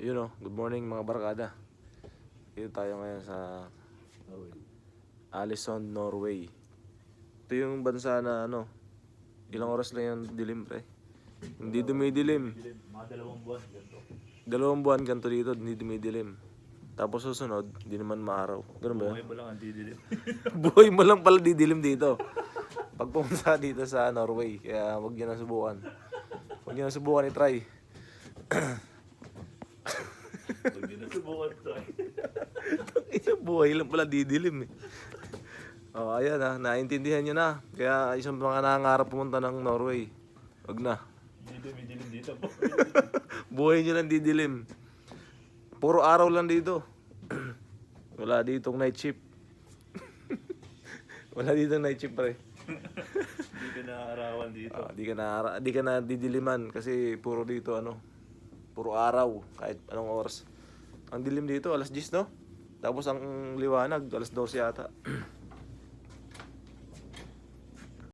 Yun o, good morning mga barkada. Dito tayo ngayon sa Alison, Norway. Ito yung bansa na ano, ilang oras lang yung dilim pre. Hindi dumidilim. Mga 2 buwan ganito. 2 buwan ganito dito, hindi dumidilim. Tapos susunod, hindi naman maaraw. Ganun ba Buhay yun? mo lang ang didilim. Buhay mo lang pala didilim dito. Pag pumunta dito sa Norway, kaya huwag nyo na subukan. Huwag nyo na subukan i-try. Huwag yun na subukan try. Isang buhay lang pala didilim eh. Oh, ayan ha, naintindihan nyo na. Kaya isang mga nangangarap pumunta ng Norway. Huwag na. Dito, may dilim dito po. Buhay nyo lang didilim. Puro araw lang dito. Wala ditong night shift. Wala ditong night shift pre. Hindi ka naaarawan dito. Di ka na didiliman kasi puro dito ano. Puro araw kahit anong oras. Ang dilim dito alas 10 no? Tapos ang liwanag alas 12 yata.